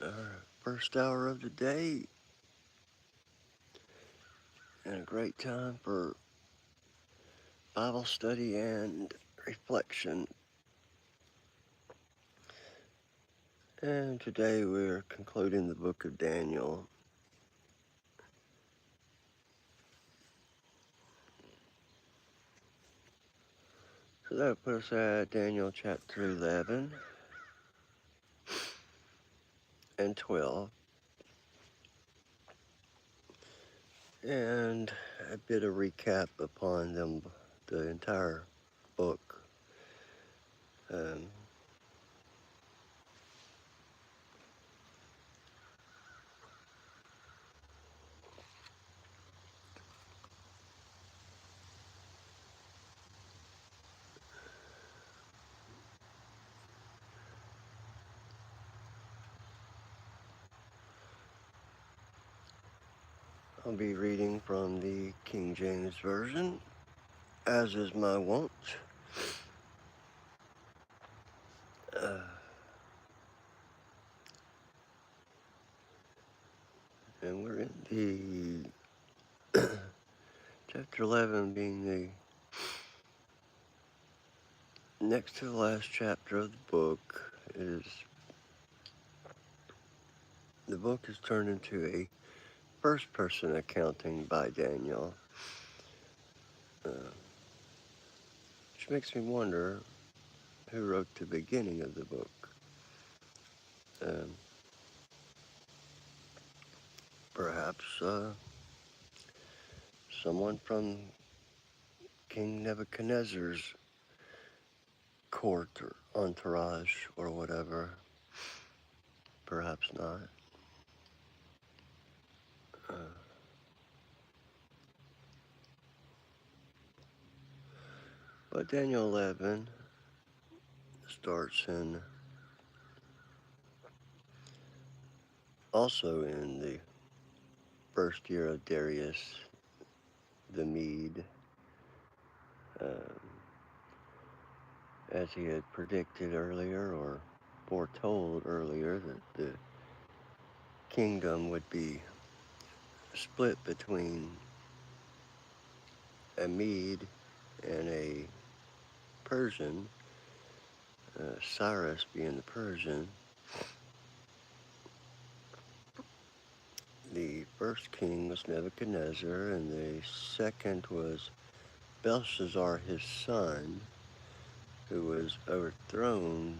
our first hour of the day and a great time for Bible study and reflection. And today we're concluding the book of Daniel. So that'll put us at Daniel chapter 11 and 12. And a bit of recap upon them, the entire book. Um, I'll be reading from the King James Version, as is my wont. Uh, and we're in the chapter 11 being the next to the last chapter of the book. The book is turned into a first person accounting by Daniel, which makes me wonder who wrote the beginning of the book. Um, perhaps someone from King Nebuchadnezzar's court or entourage or whatever. Perhaps not. Uh, but Daniel 11 starts also in the first year of Darius the Mede, um, as he had predicted earlier or foretold earlier that the kingdom would be split between a Mede and a Persian, Cyrus being the Persian. The first king was Nebuchadnezzar, and the second was Belshazzar, his son, who was overthrown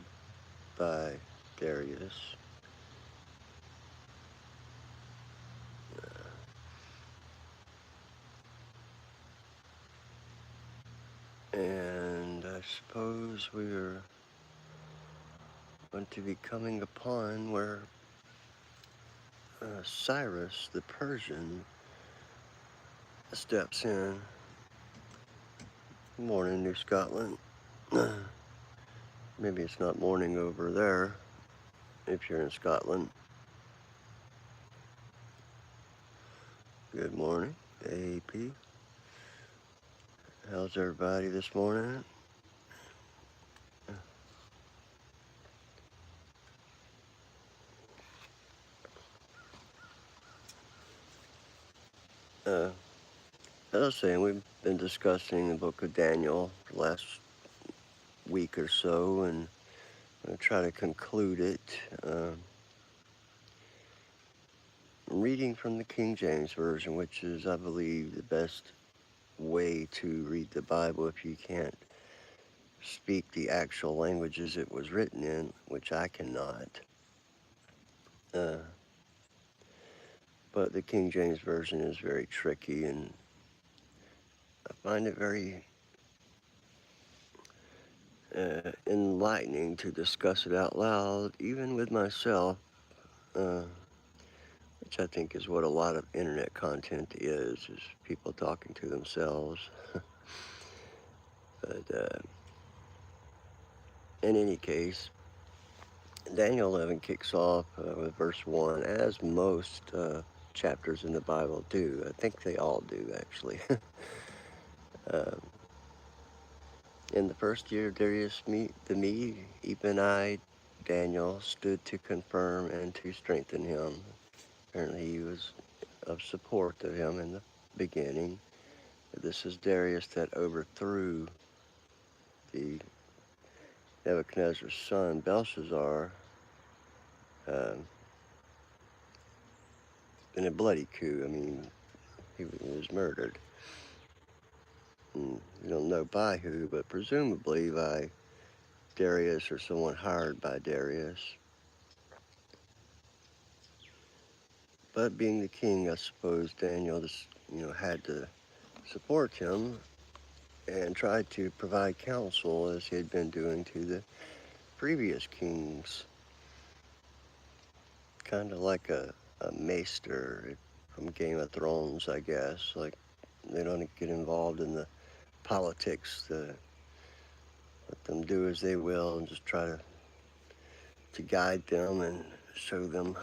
by Darius. And I suppose we're going to be coming upon where Cyrus, the Persian, steps in. Morning, New Scotland. Maybe it's not morning over there if you're in Scotland. Good morning, AAP. How's everybody this morning? As I was saying, we've been discussing the book of Daniel for the last week or so, and I'm going to try to conclude it. Reading from the King James Version, which is, I believe, the best way to read the Bible if you can't speak the actual languages it was written in, which I cannot. But the King James Version is very tricky, and I find it very enlightening to discuss it out loud, even with myself, which I think is what a lot of internet content is people talking to themselves. But in any case, Daniel 11 kicks off with verse 1, as most chapters in the Bible do. I think they all do, actually. In the first year of Darius the Mede, even I Daniel stood to confirm and to strengthen him. Apparently he was of support to him in the beginning. This is Darius that overthrew the Nebuchadnezzar's son, Belshazzar, um, in a bloody coup. I mean, he was murdered. And we don't know by who, but presumably by Darius or someone hired by Darius. But being the king, I suppose Daniel just, had to support him and tried to provide counsel as he had been doing to the previous kings. Kind of like a maester from Game of Thrones, I guess. Like, they don't get involved in the politics, let them do as they will and just try to guide them and show them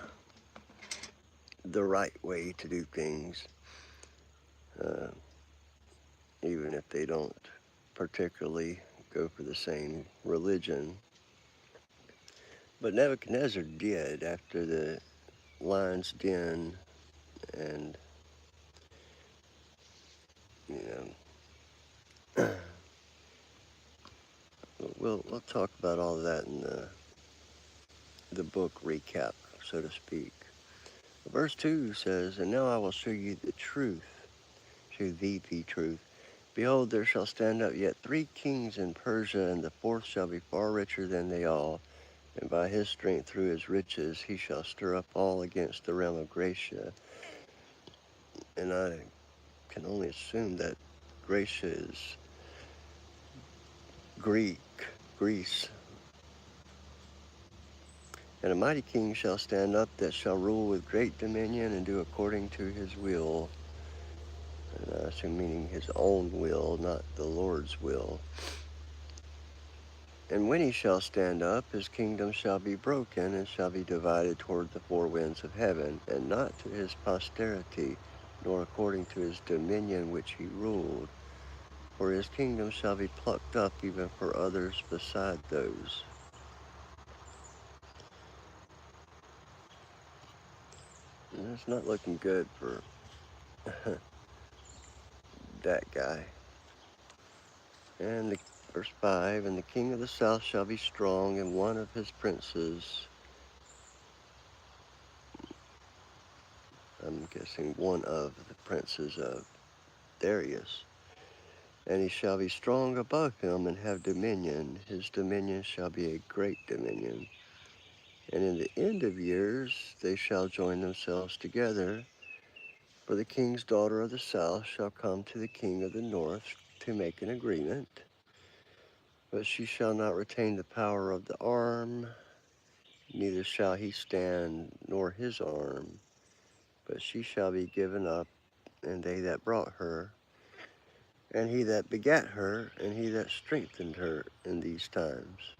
the right way to do things, uh, even if they don't particularly go for the same religion. But Nebuchadnezzar did after the lion's den, and you know we'll talk about all of that in the book recap, so to speak. Verse 2 says, "And now I will show you the truth, show thee the truth. Behold, there shall stand up yet 3 kings in Persia, and the 4th shall be far richer than they all. And by his strength through his riches he shall stir up all against the realm of Gracia." And I can only assume that Gracia is Greece. "And a mighty king shall stand up that shall rule with great dominion and do according to his will." And I assume meaning his own will, not the Lord's will. "And when he shall stand up, his kingdom shall be broken and shall be divided toward the 4 winds of heaven, and not to his posterity, nor according to his dominion which he ruled. For his kingdom shall be plucked up even for others beside those." And it's not looking good for that guy. And verse 5, "And the king of the south shall be strong, and one of his princes," I'm guessing one of the princes of Darius, "and he shall be strong above him and have dominion. His dominion shall be a great dominion. And in the end of years they shall join themselves together. For the king's daughter of the south shall come to the king of the north to make an agreement. But she shall not retain the power of the arm, neither shall he stand nor his arm. But she shall be given up, and they that brought her, and he that begat her, and he that strengthened her in these times."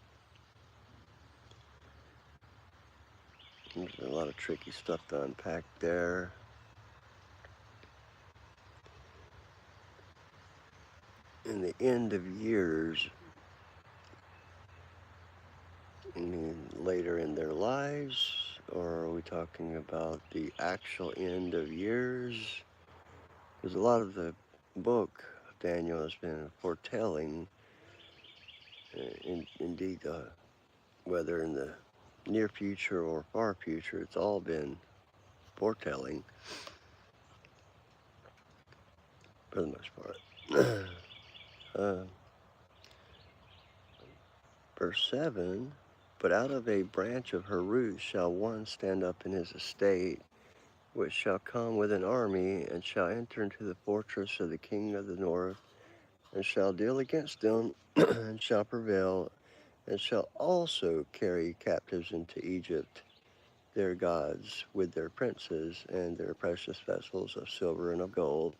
There's a lot of tricky stuff to unpack there. In the end of years, I mean later in their lives, or are we talking about the actual end of years? Because a lot of the book of Daniel has been foretelling, indeed, whether in the near future or far future, it's all been foretelling for the most part. uh, Verse 7, "But out of a branch of her roots shall one stand up in his estate, which shall come with an army, and shall enter into the fortress of the king of the north, and shall deal against them, and shall prevail, and shall also carry captives into Egypt their gods with their princes and their precious vessels of silver and of gold.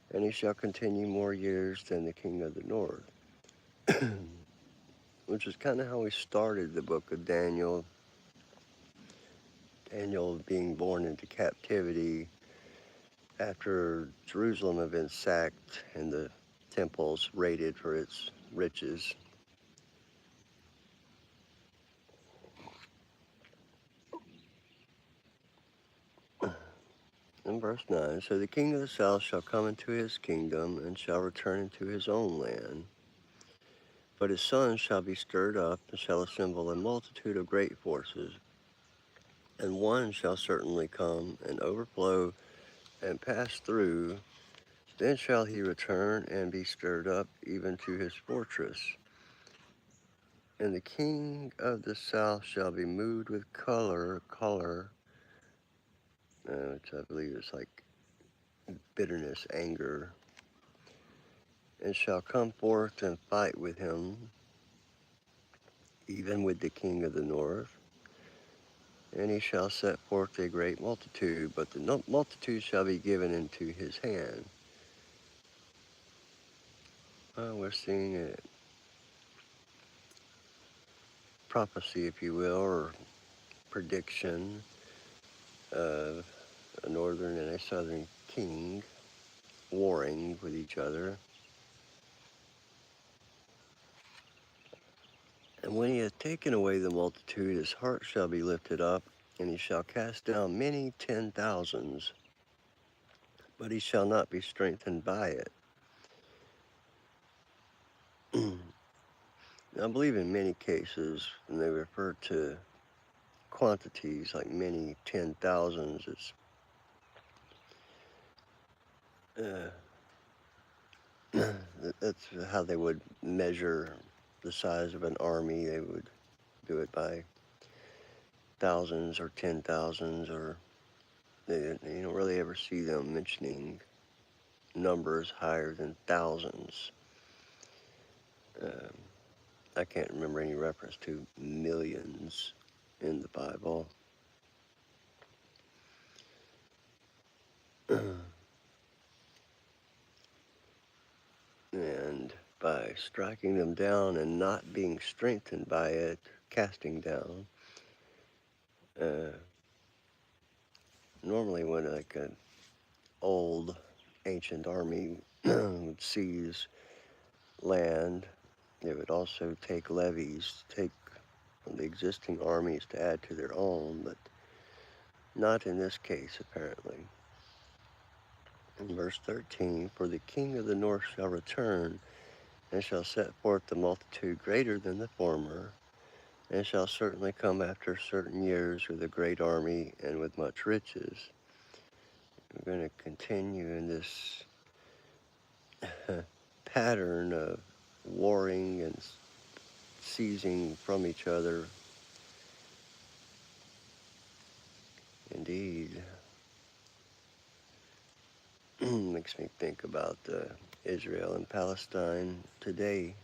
And he shall continue more years than the king of the north." Which is kind of how we started the book of Daniel. Daniel being born into captivity after Jerusalem had been sacked and the temples raided for its riches. In verse 9, so the king of the south shall come into his kingdom, and shall return into his own land. But his sons shall be stirred up, and shall assemble a multitude of great forces. And one shall certainly come, and overflow, and pass through. Then shall he return, and be stirred up, even to his fortress. And the king of the south shall be moved with choler, which I believe is like bitterness, anger, and shall come forth and fight with him, even with the king of the north. And he shall set forth a great multitude, but the multitude shall be given into his hand. We're seeing a prophecy, if you will, or prediction of a northern and a southern king warring with each other. And when he hath taken away the multitude, his heart shall be lifted up, and he shall cast down many 10,000s, but he shall not be strengthened by it. I believe in many cases, when they refer to quantities like many 10,000s, it's that's how they would measure the size of an army. They would do it by thousands or 10,000s, or you don't really ever see them mentioning numbers higher than thousands. I can't remember any reference to millions in the Bible. And by striking them down and not being strengthened by it, casting down, normally when like an old ancient army would seize land, they would also take levies, take from the existing armies to add to their own, but not in this case apparently. In verse 13, for the king of the north shall return, and shall set forth the multitude greater than the former, and shall certainly come after certain years with a great army and with much riches. We're going to continue in this pattern of warring and seizing from each other. Indeed. Makes me think about Israel and Palestine today,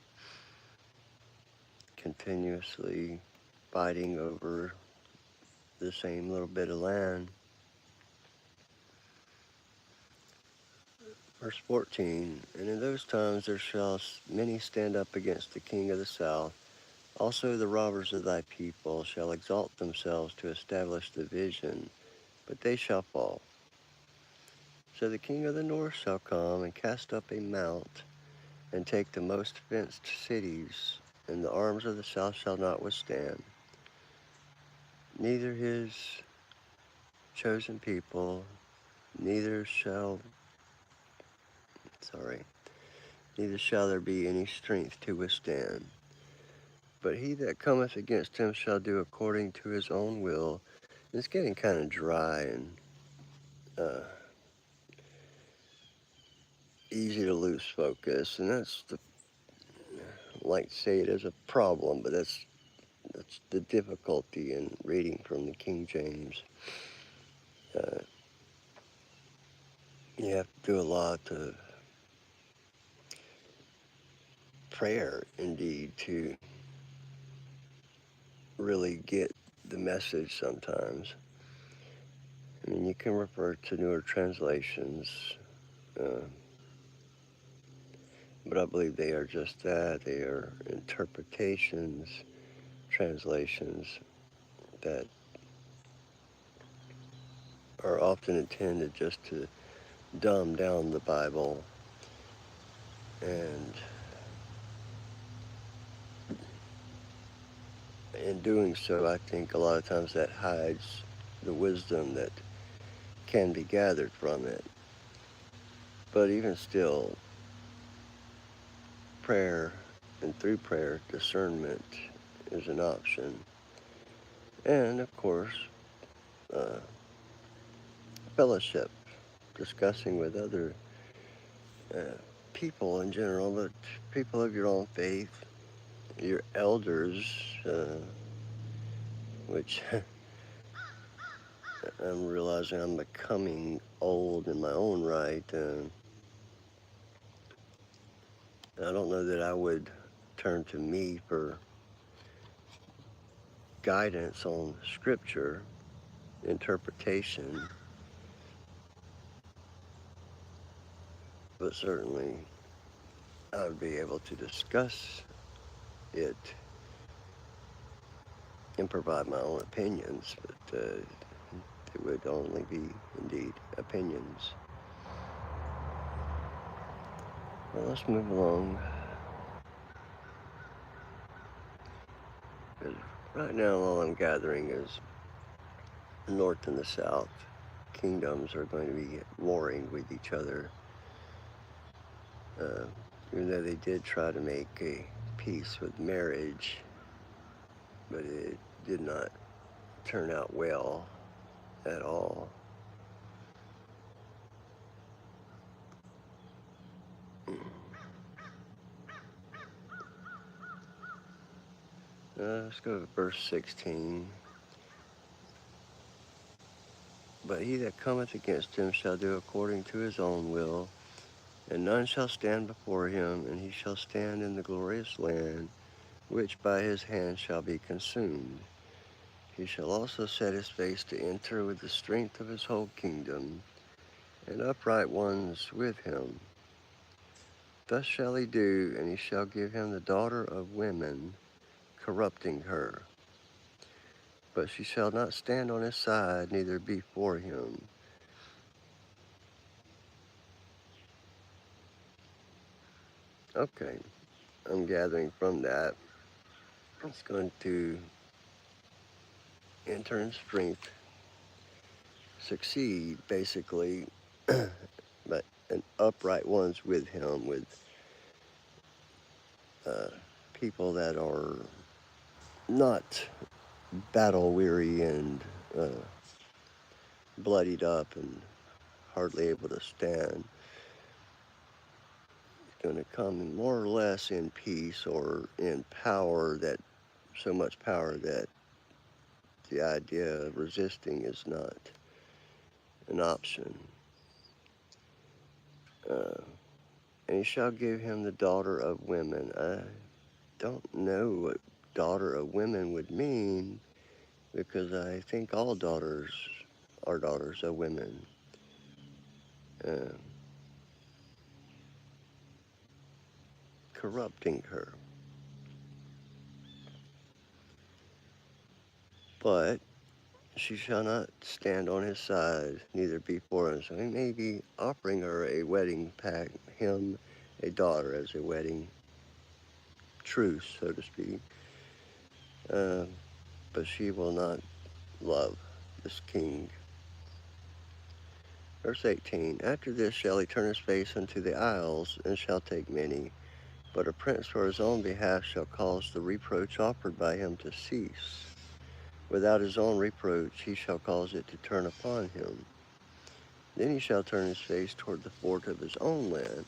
continuously fighting over the same little bit of land. Verse 14, and in those times there shall many stand up against the king of the south. Also the robbers of thy people shall exalt themselves to establish division, but they shall fall. So the king of the north shall come and cast up a mount, and take the most fenced cities, and the arms of the south shall not withstand. Neither his chosen people, neither shall there be any strength to withstand. But he that cometh against him shall do according to his own will. It's getting kind of dry and easy to lose focus, and that's I like to say it as a problem, but that's the difficulty in reading from the King James. You have to do a lot of prayer, indeed, to really get the message sometimes. I mean, you can refer to newer translations, but I believe they are just that. They are interpretations, translations that are often intended just to dumb down the Bible, and in doing so, I think a lot of times that hides the wisdom that can be gathered from it. But even still, prayer, and through prayer, discernment is an option. And of course, uh, fellowship, discussing with other uh, people in general, but people of your own faith, your elders, which I'm realizing I'm becoming old in my own right. I don't know that I would turn to me for guidance on scripture, interpretation, but certainly I would be able to discuss it and provide my own opinions, but it would only be, indeed, opinions. Well, let's move along. Because right now, all I'm gathering is the North and the South kingdoms are going to be warring with each other. Uh, Even though they did try to make a peace with marriage, but it did not turn out well at all. Let's go to verse 16. But he that cometh against him shall do according to his own will, and none shall stand before him, and he shall stand in the glorious land, which by his hand shall be consumed. He shall also set his face to enter with the strength of his whole kingdom, and upright ones with him. Thus shall he do, and he shall give him the daughter of women, corrupting her. But she shall not stand on his side, neither before him. Okay, I'm gathering from that. It's going to enter in strength, succeed, basically, but and upright ones with him, with uh, people that are not battle weary and uh, bloodied up and hardly able to stand. It's going to come more or less in peace or in power, that so much power that the idea of resisting is not an option. Uh, and he shall give him the daughter of women. I don't know what daughter of women would mean, because I think all daughters are daughters of women. Uh, Corrupting her. But she shall not stand on his side, neither before him. So he may be offering her a wedding pact, him a daughter as a wedding truce, so to speak. Uh, but she will not love this king. Verse 18, after this shall he turn his face unto the isles, and shall take many. But a prince for his own behalf shall cause the reproach offered by him to cease. Without his own reproach he shall cause it to turn upon him. Then he shall turn his face toward the fort of his own land,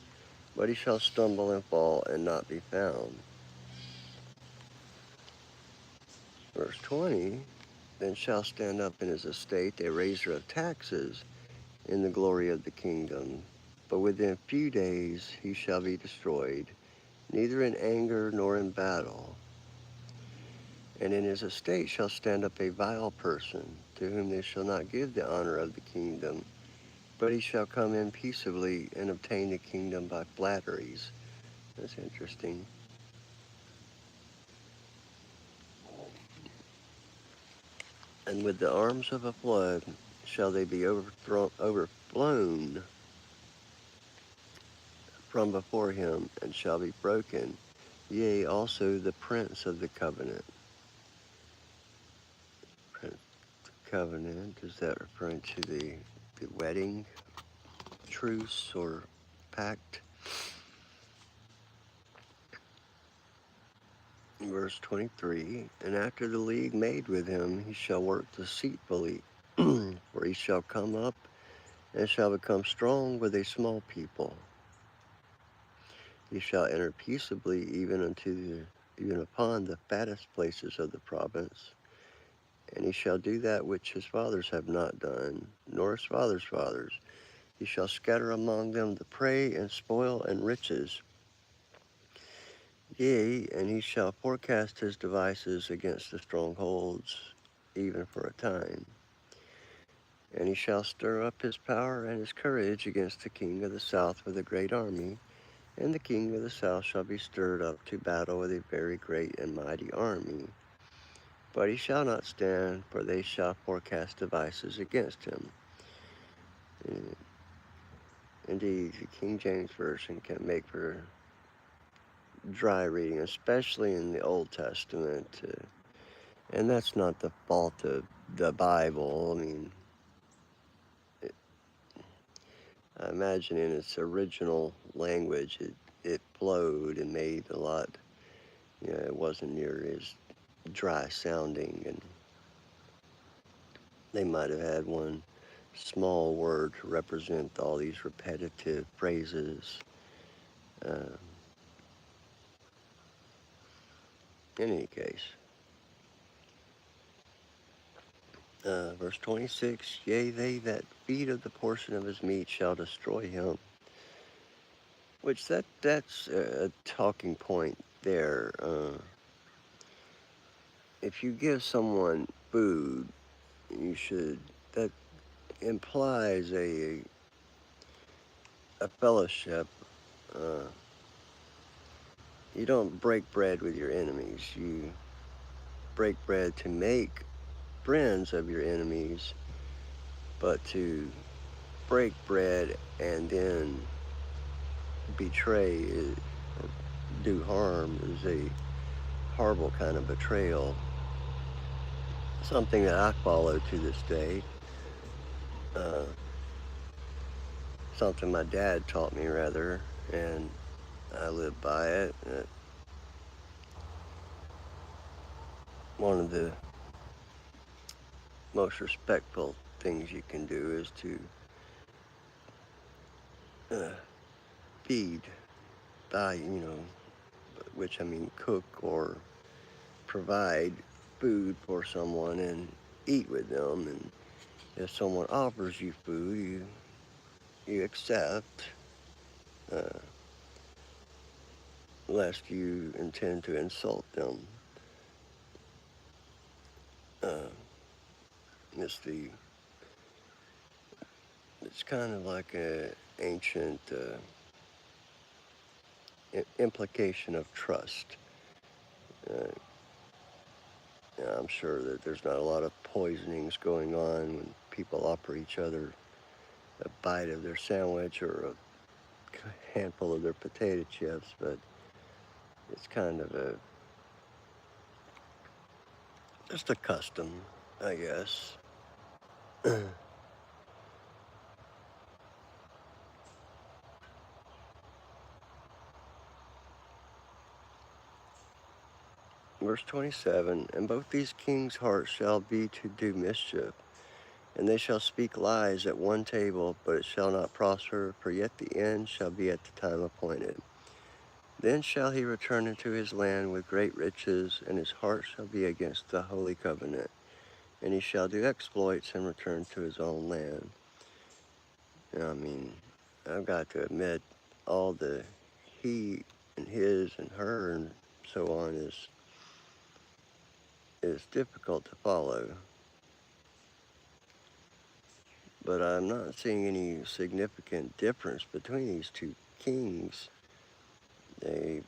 but he shall stumble and fall and not be found. Verse 20, then shall stand up in his estate a raiser of taxes in the glory of the kingdom. But within few days he shall be destroyed, neither in anger nor in battle. And in his estate shall stand up a vile person, to whom they shall not give the honor of the kingdom, but he shall come in peaceably and obtain the kingdom by flatteries. That's interesting. And with the arms of a flood shall they be overflown from before him, and shall be broken, yea, also the prince of the covenant. Prince of the covenant, is that referring to the the wedding truce or pact. Verse 23, and after the league made with him, he shall work deceitfully, for he shall come up and shall become strong with a small people. He shall enter peaceably even upon the fattest places of the province, and he shall do that which his fathers have not done, nor his fathers' fathers. He shall scatter among them the prey and spoil and riches. Yea, and he shall forecast his devices against the strongholds, even for a time. And he shall stir up his power and his courage against the king of the south with a great army, and the king of the south shall be stirred up to battle with a very great and mighty army. But he shall not stand, for they shall forecast devices against him. Indeed, the King James Version can make for dry reading, especially in the Old Testament. And that's not the fault of the Bible. I mean, I imagine in its original language, it flowed and made a lot, it wasn't near as dry sounding, and they might have had one small word to represent all these repetitive phrases. Uh, in any case, verse 26, yea, they that feed of the portion of his meat shall destroy him. Which that's a talking point there. If you give someone food, that implies a fellowship. Uh, you don't break bread with your enemies. You break bread to make friends of your enemies, but to break bread and then betray or do harm is a horrible kind of betrayal. Something that I follow to this day. Uh, Something my dad taught me, rather, and I live by it. One of the most respectful things you can do is to feed, which I mean cook or provide food for someone and eat with them. And if someone offers you food, you accept, uh, lest you intend to insult them. Uh, it's kind of like an ancient implication of trust. Uh, I'm sure that there's not a lot of poisonings going on when people offer each other a bite of their sandwich or a handful of their potato chips, but it's kind of just a custom, I guess. Verse 27, and both these kings' hearts shall be to do mischief, and they shall speak lies at one table, but it shall not prosper, for yet the end shall be at the time appointed. Then shall he return into his land with great riches, and his heart shall be against the holy covenant, and he shall do exploits and return to his own land. I mean, I've got to admit, all the he and his and her and so on is difficult to follow. But I'm not seeing any significant difference between these two kings. They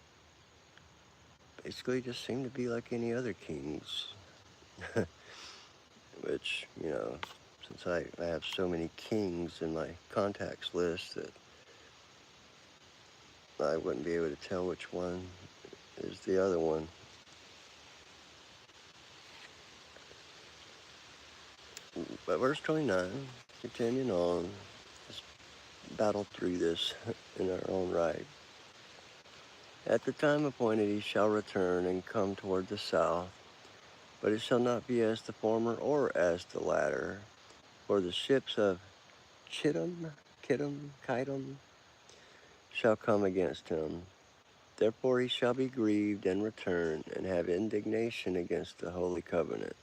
basically just seem to be like any other kings. Which, since I have so many kings in my contacts list that I wouldn't be able to tell which one is the other one. But verse 29, Continuing on, let's battle through this in our own right. At the time appointed he shall return and come toward the south, but it shall not be as the former or as the latter. For the ships of Kittim shall come against him. Therefore he shall be grieved and return and have indignation against the holy covenant.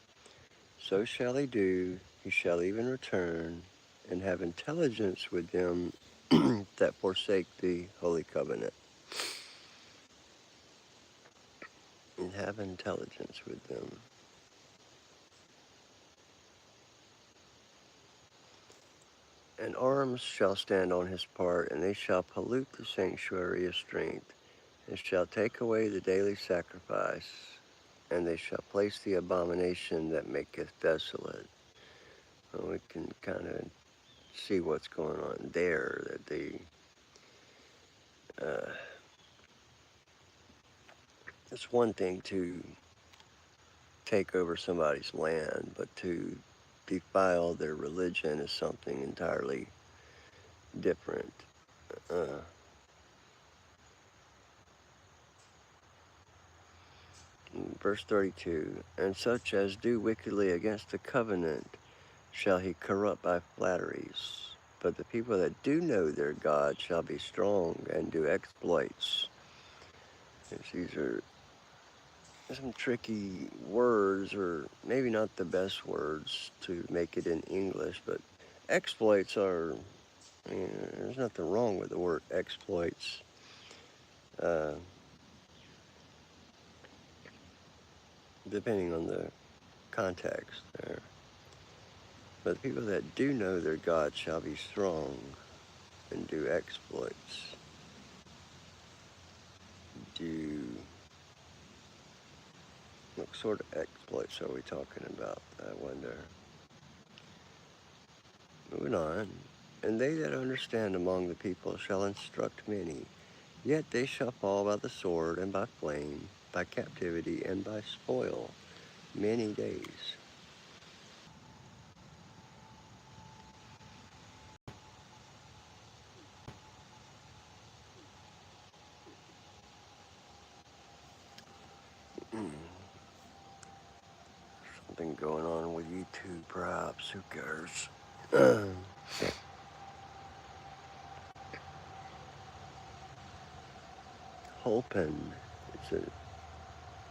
So shall he do, he shall even return and have intelligence with them that forsake the holy covenant. And have intelligence with them. And arms shall stand on his part, and they shall pollute the sanctuary of strength, and shall take away the daily sacrifice, and they shall place the abomination that maketh desolate. Well, we can kind of see what's going on there, that it's one thing to take over somebody's land, but to defile their religion is something entirely different. Verse 32, and such as do wickedly against the covenant shall he corrupt by flatteries. But the people that do know their God shall be strong and do exploits. These are some tricky words, or maybe not the best words to make it in English, but exploits are, there's nothing wrong with the word exploits. Depending on the context there. But the people that do know their God shall be strong and do exploits. What sort of exploits are we talking about, I wonder? Moving on. And they that understand among the people shall instruct many, yet they shall fall by the sword and by flame, by captivity and by spoil, many days. Something going on with YouTube, perhaps. Who cares? Holpen. It's a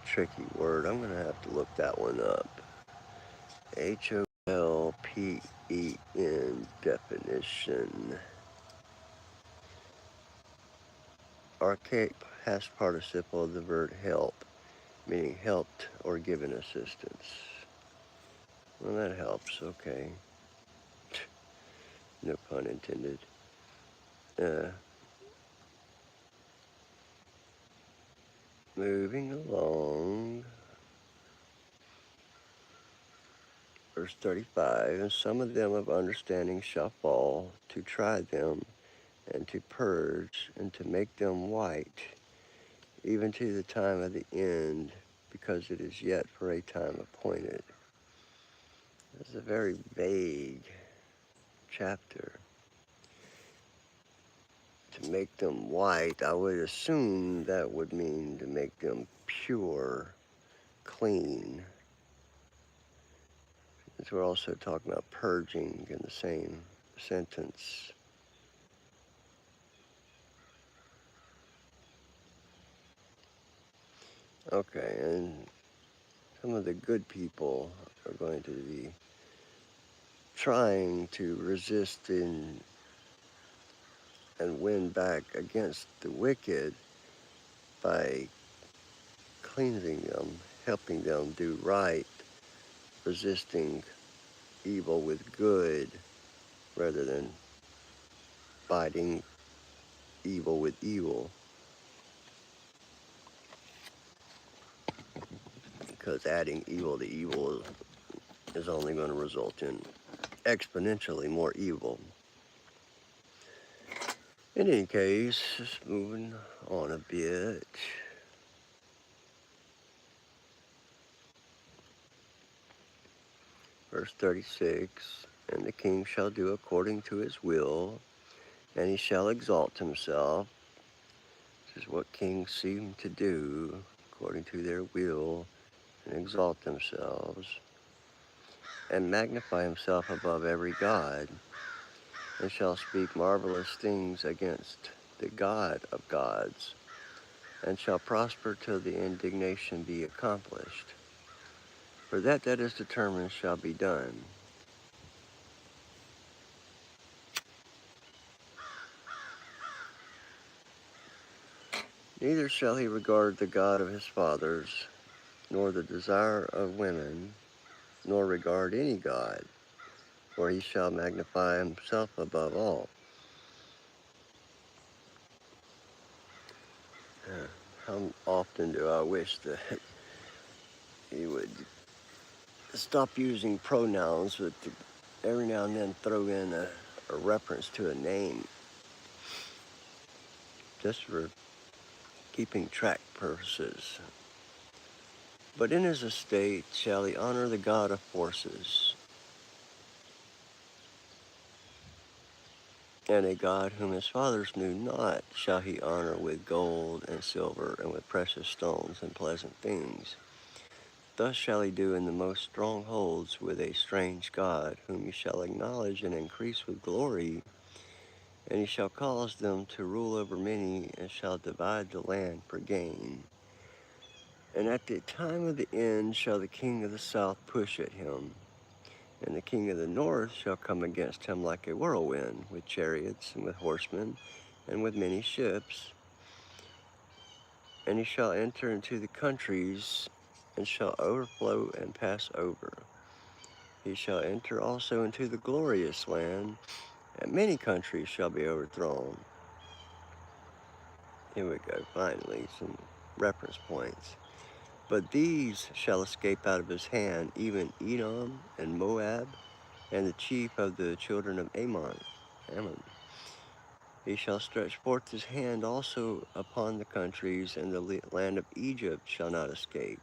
tricky word. I'm going to have to look that one up. Holpen definition. Archaic past participle of the verb help, meaning helped or given assistance. Well, that helps, okay. No pun intended. Moving along. Verse 35, and some of them of understanding shall fall, to try them, and to purge, and to make them white, even to the time of the end, because it is yet for a time appointed. This is a very vague chapter. To make them white, I would assume that would mean to make them pure, clean. Since we're also talking about purging in the same sentence. Okay, and some of the good people are going to be trying to resist and win back against the wicked by cleansing them, helping them do right, resisting evil with good rather than fighting evil with evil. Because adding evil to evil is only going to result in exponentially more evil. In any case, just moving on a bit. Verse 36, And the king shall do according to his will, and he shall exalt himself. This is what kings seem to do, according to their will, and exalt themselves, and magnify himself above every god, and shall speak marvelous things against the God of gods, and shall prosper till the indignation be accomplished. For that is determined shall be done. Neither shall he regard the God of his fathers, nor the desire of women, nor regard any god, for he shall magnify himself above all. How often do I wish that he would stop using pronouns, but every now and then throw in a reference to a name, just for keeping track purposes. But in his estate shall he honor the God of forces, and a God whom his fathers knew not shall he honor with gold and silver, and with precious stones and pleasant things. Thus shall he do in the most strongholds with a strange God, whom he shall acknowledge and increase with glory, and he shall cause them to rule over many, and shall divide the land for gain. And at the time of the end shall the king of the south push at him, and the king of the north shall come against him like a whirlwind, with chariots and with horsemen, and with many ships. And he shall enter into the countries, and shall overflow and pass over. He shall enter also into the glorious land, and many countries shall be overthrown. Here we go, finally, some reference points. But these shall escape out of his hand, even Edom and Moab, and the chief of the children of Ammon. He shall stretch forth his hand also upon the countries, and the land of Egypt shall not escape.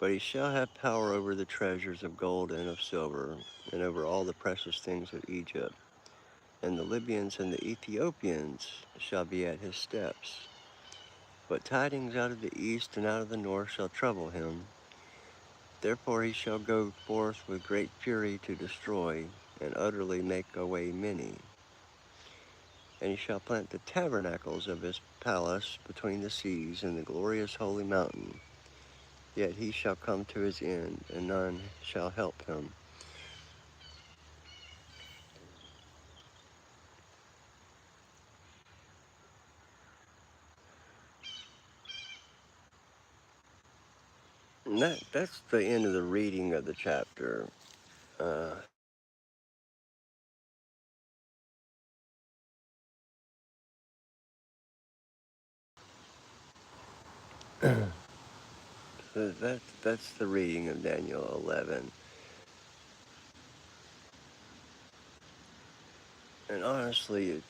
But he shall have power over the treasures of gold and of silver, and over all the precious things of Egypt. And the Libyans and the Ethiopians shall be at his steps. But tidings out of the east and out of the north shall trouble him. Therefore he shall go forth with great fury to destroy, and utterly make away many. And he shall plant the tabernacles of his palace between the seas and the glorious holy mountain. Yet he shall come to his end, and none shall help him. And that's the end of the reading of the chapter. Uh, that's the reading of Daniel 11. And honestly,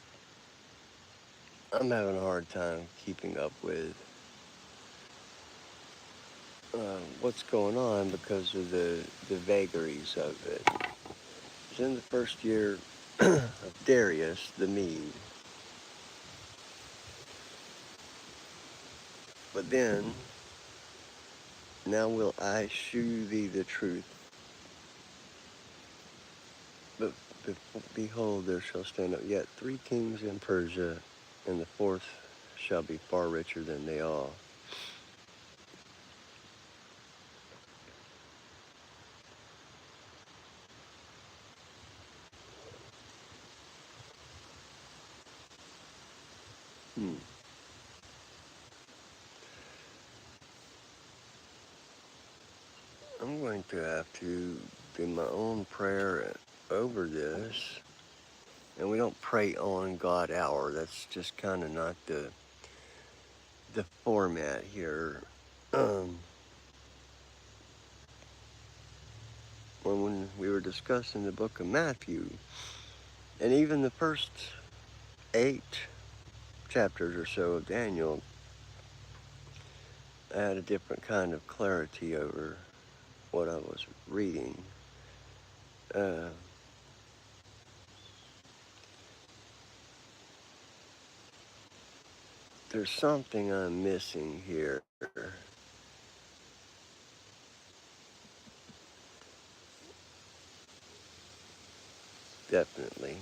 I'm having a hard time keeping up with what's going on because of the vagaries of it. It's in the first year of Darius the Mede. But then, now will I shew thee the truth. But behold, there shall stand up yet 3 kings in Persia, and the 4th shall be far richer than they all. I'm going to have to do my own prayer over this. And we don't pray on God hour. That's just kind of not the format here. When we were discussing the book of Matthew, and even the first 8 chapters or so of Daniel, I had a different kind of clarity over what I was reading. there's something I'm missing here. Definitely.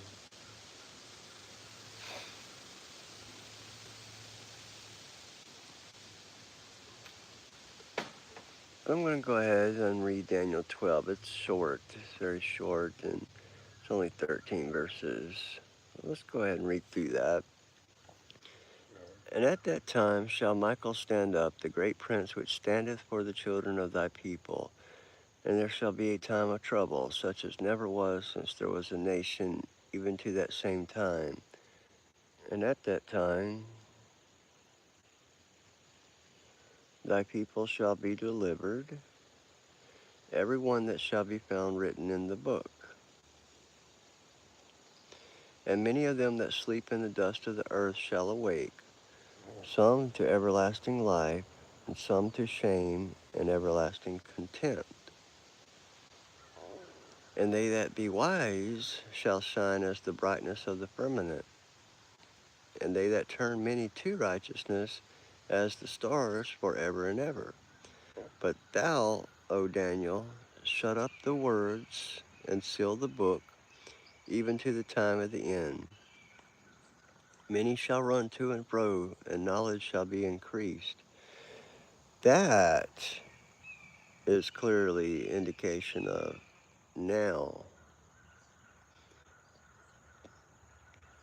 I'm going to go ahead and read Daniel 12. It's short. It's very short, and it's only 13 verses. Let's go ahead and read through that. And at that time shall Michael stand up, the great prince which standeth for the children of thy people. And there shall be a time of trouble, such as never was since there was a nation, even to that same time. And at that time thy people shall be delivered, every one that shall be found written in the book. And many of them that sleep in the dust of the earth shall awake, some to everlasting life, and some to shame and everlasting contempt. And they that be wise shall shine as the brightness of the firmament, and they that turn many to righteousness as the stars forever and ever. But thou, O Daniel, shut up the words and seal the book, even to the time of the end. Many shall run to and fro, and knowledge shall be increased. That is clearly indication of now,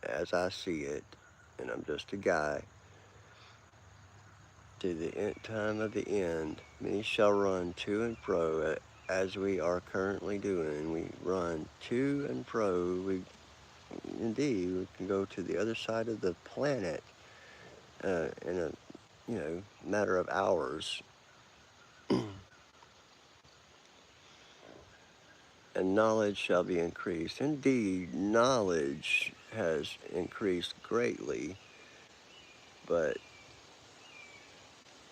as I see it, and I'm just a guy, to the time of the end. Many shall run to and fro, as we are currently doing. We run to and fro. Indeed, we can go to the other side of the planet in a matter of hours. And knowledge shall be increased. Indeed, knowledge has increased greatly, but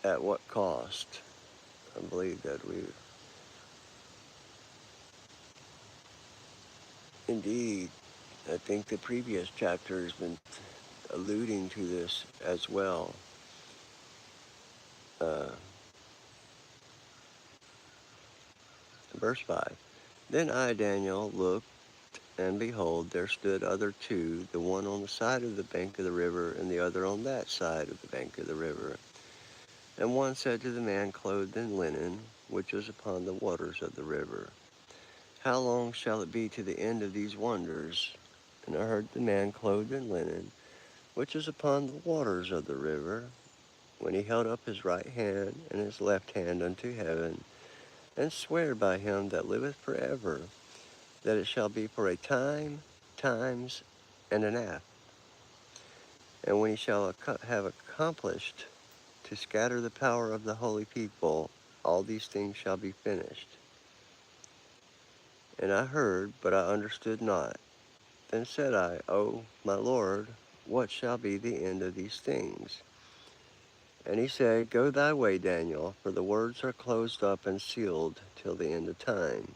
at what cost? I believe that indeed, I think the previous chapter has been alluding to this as well. Uh, Verse 5. Then I, Daniel, looked, and behold, there stood other two, the one on the side of the bank of the river, and the other on that side of the bank of the river. And one said to the man clothed in linen, which was upon the waters of the river, How long shall it be to the end of these wonders? And I heard the man clothed in linen, which is upon the waters of the river, when he held up his right hand and his left hand unto heaven, and sware by him that liveth forever, that it shall be for a time, times, and an half. And when he shall have accomplished to scatter the power of the holy people, all these things shall be finished. And I heard, but I understood not. Then said I, O my Lord, what shall be the end of these things? And he said, Go thy way, Daniel, for the words are closed up and sealed till the end of time.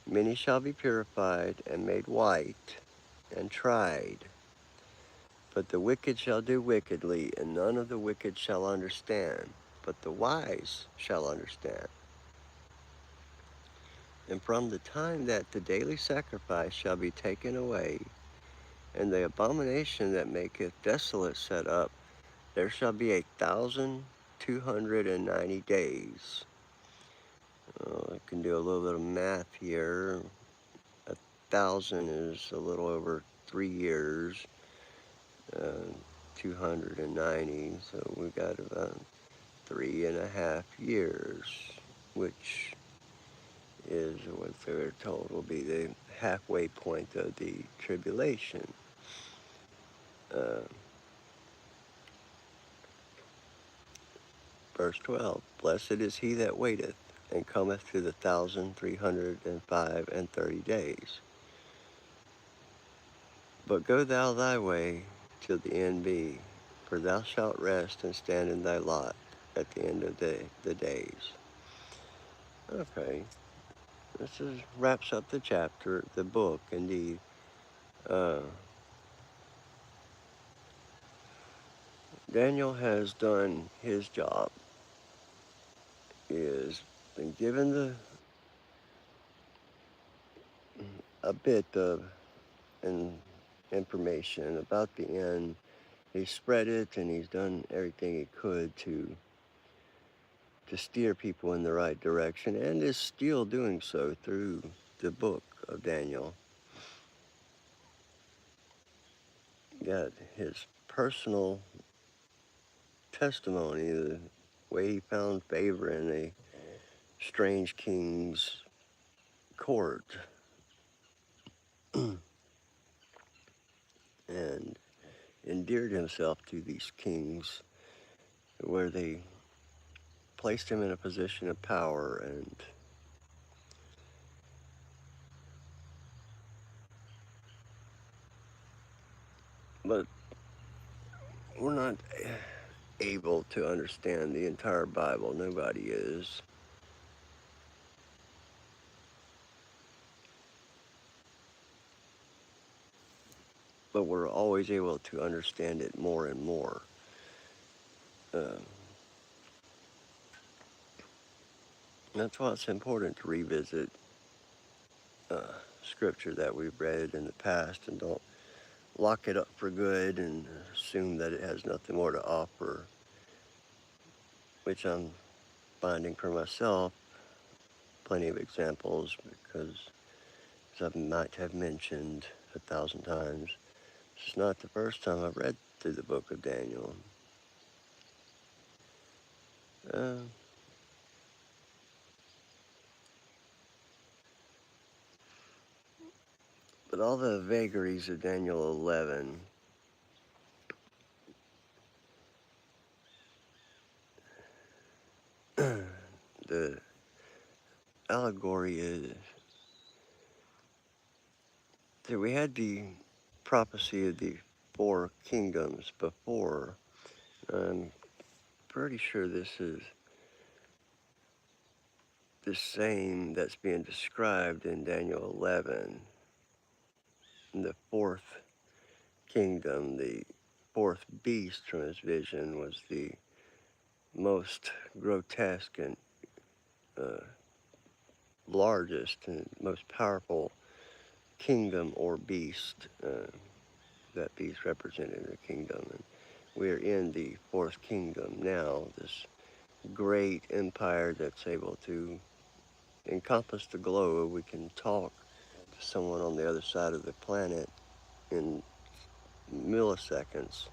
Many shall be purified and made white and tried. But the wicked shall do wickedly, and none of the wicked shall understand, but the wise shall understand. And from the time that the daily sacrifice shall be taken away, and the abomination that maketh desolate set up, there shall be 1,290 days. I can do a little bit of math here. 1,000 is a little over 3 years. 290, so we got about 3.5 years, which is what they're told will be the halfway point of the tribulation. Uh, Verse 12, Blessed is he that waiteth, and cometh to the 1,305 and 30 days. But go thou thy way till the end be, for thou shalt rest and stand in thy lot at the end of the days. Okay, wraps up the chapter, the book, indeed. Uh, Daniel has done his job. He has been given a bit of information about the end. He spread it, and he's done everything he could to steer people in the right direction, and is still doing so through the book of Daniel. Got his personal testimony, the way he found favor in a strange king's court, and endeared himself to these kings where they placed him in a position of power. And but we're not able to understand the entire Bible. Nobody is. But we're always able to understand it more and more. Uh, that's why it's important to revisit scripture that we've read in the past, and don't lock it up for good and assume that it has nothing more to offer, which I'm finding for myself plenty of examples, because as I might have mentioned 1,000 times, it's not the first time I've read through the book of Daniel. But all the vagaries of Daniel 11, the allegory is that we had the prophecy of the four kingdoms before. I'm pretty sure this is the same that's being described in Daniel 11. In the fourth kingdom, the fourth beast from his vision was the most grotesque and largest and most powerful kingdom or beast. That beast represented a kingdom. And we're in the fourth kingdom now, this great empire that's able to encompass the globe. We can talk to someone on the other side of the planet in milliseconds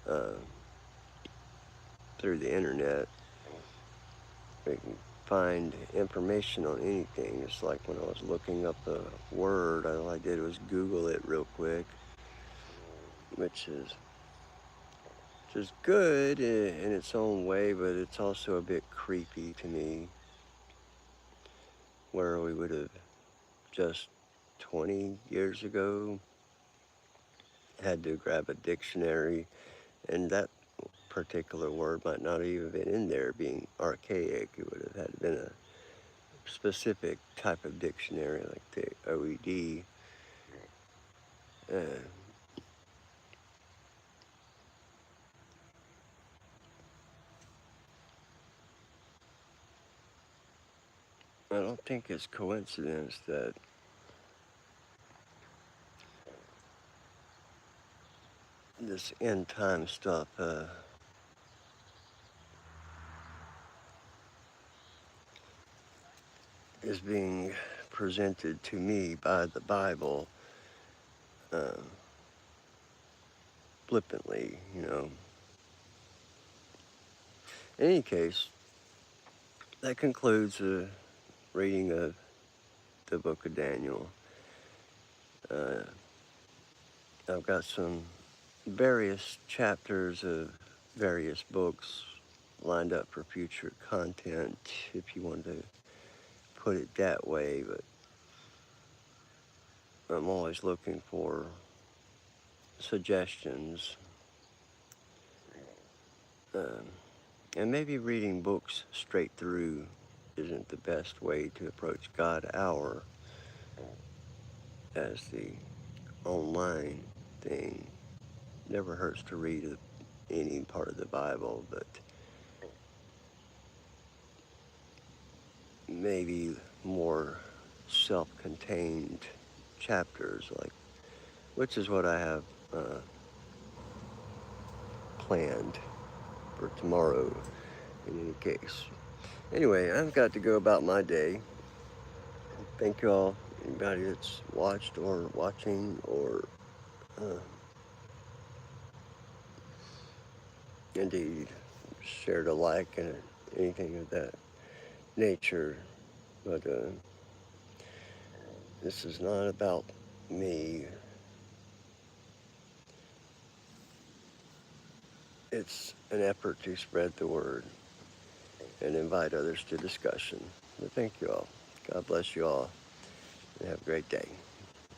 uh, through the internet. We can find information on anything. It's like when I was looking up a word, all I did was Google it real quick, which is good in its own way, but it's also a bit creepy to me, where we would have just 20 years ago had to grab a dictionary, and that particular word might not even been in there, being archaic. It would have had been a specific type of dictionary like the OED. I don't think it's coincidence that this end time stuff is being presented to me by the Bible uh, flippantly, you know. In any case, that concludes the reading of the book of Daniel. I've got some various chapters of various books lined up for future content, if you want to put it that way, but I'm always looking for suggestions. Um, and maybe reading books straight through isn't the best way to approach God Hour as the online thing. Never hurts to read any part of the Bible, but maybe more self-contained chapters, like, which is what I have planned for tomorrow in any case. Anyway, I've got to go about my day. Thank you all, anybody that's watched or watching or indeed shared a like and anything of that nature. But this is not about me. It's an effort to spread the word and invite others to discussion. But thank you all. God bless you all and have a great day.